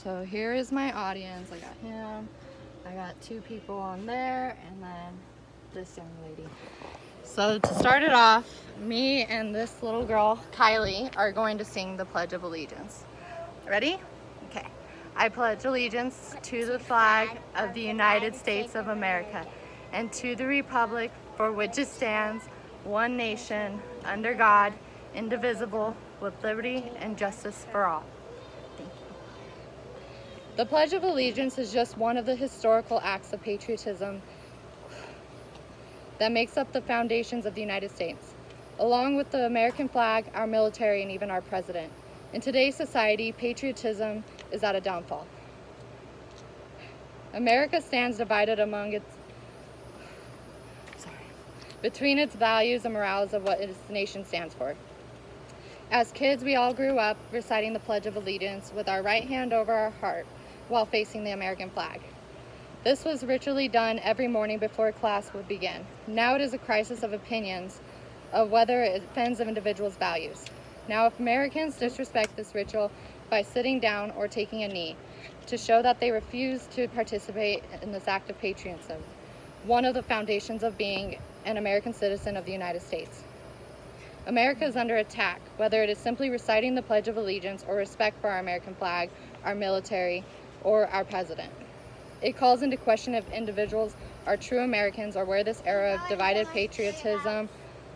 So here is my audience. I got him, I got two people on there, and then this young lady. So to start it off, me and this little girl, Kylie, are going to sing the Pledge of Allegiance. Ready? Okay. I pledge allegiance to the flag of the United States of America and to the republic for which it stands, one nation, under God, indivisible, with liberty and justice for all. Thank you. The Pledge of Allegiance is just one of the historical acts of patriotism that makes up the foundations of the United States, along with the American flag, our military, and even our president. In today's society, patriotism is at a downfall. America stands divided between its values and morals of what its nation stands for. As kids, we all grew up reciting the Pledge of Allegiance with our right hand over our heart while facing the American flag. This was ritually done every morning before class would begin. Now it is a crisis of opinions of whether it offends an individual's values. Now, if Americans disrespect this ritual by sitting down or taking a knee to show that they refuse to participate in this act of patriotism, one of the foundations of being an American citizen of the United States. America is under attack, whether it is simply reciting the Pledge of Allegiance or respect for our American flag, our military, or our president. It calls into question if individuals are true Americans or where this era of divided patriotism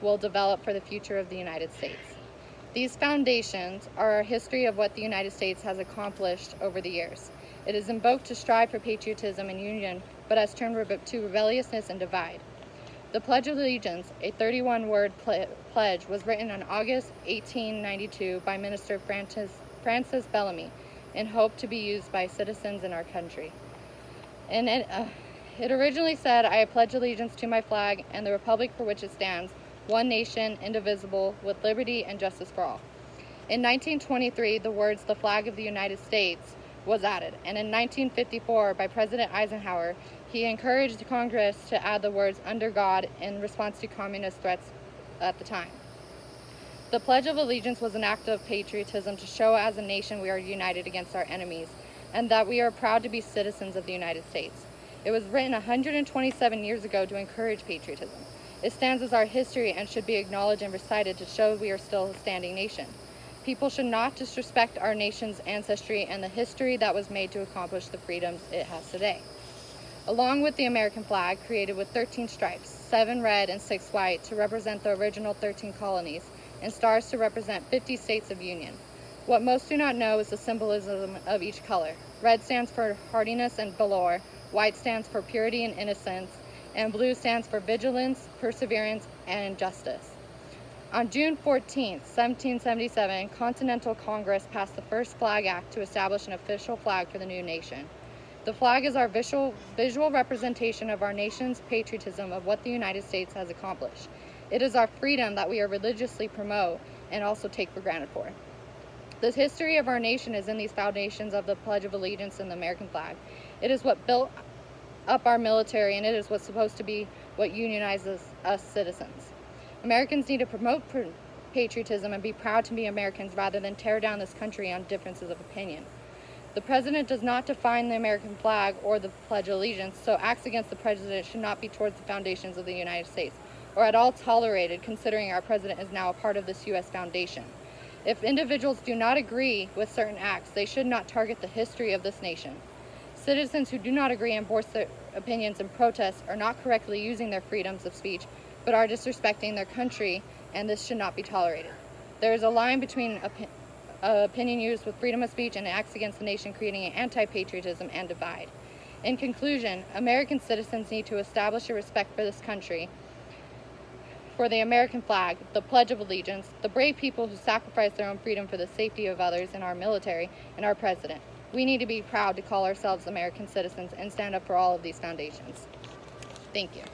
will develop for the future of the United States. These foundations are a history of what the United States has accomplished over the years. It is invoked to strive for patriotism and union, but has turned to rebelliousness and divide. The Pledge of Allegiance, a 31-word pledge, was written on August 1892 by Minister Francis Bellamy in hope to be used by citizens in our country. And it originally said, "I pledge allegiance to my flag and the republic for which it stands, one nation, indivisible, with liberty and justice for all." In 1923, the words "the flag of the United States" was added, and in 1954, by President Eisenhower, he encouraged Congress to add the words "under God" in response to communist threats at the time. The Pledge of Allegiance was an act of patriotism to show as a nation we are united against our enemies, and that we are proud to be citizens of the United States. It was written 127 years ago to encourage patriotism. It stands as our history and should be acknowledged and recited to show we are still a standing nation. People should not disrespect our nation's ancestry and the history that was made to accomplish the freedoms it has today. Along with the American flag, created with 13 stripes, 7 red and 6 white to represent the original 13 colonies, and stars to represent 50 states of union. What most do not know is the symbolism of each color. Red stands for hardiness and valor, white stands for purity and innocence, and blue stands for vigilance, perseverance, and justice. On June 14, 1777, Continental Congress passed the first Flag Act to establish an official flag for the new nation. The flag is our visual representation of our nation's patriotism of what the United States has accomplished. It is our freedom that we are religiously promote and also take for granted for. The history of our nation is in these foundations of the Pledge of Allegiance and the American flag. It is what built up our military, and it is what's supposed to be what unionizes us citizens. Americans need to promote patriotism and be proud to be Americans rather than tear down this country on differences of opinion. The president does not define the American flag or the Pledge of Allegiance, so acts against the president should not be towards the foundations of the United States, or at all tolerated, considering our president is now a part of this U.S. foundation. If individuals do not agree with certain acts, they should not target the history of this nation. Citizens who do not agree and voice their opinions and protests are not correctly using their freedoms of speech, but are disrespecting their country, and this should not be tolerated. There is a line between opinion used with freedom of speech and acts against the nation, creating an anti-patriotism and divide. In conclusion, American citizens need to establish a respect for this country, for the American flag, the Pledge of Allegiance, the brave people who sacrifice their own freedom for the safety of others, and our military, and our president. We need to be proud to call ourselves American citizens and stand up for all of these foundations. Thank you.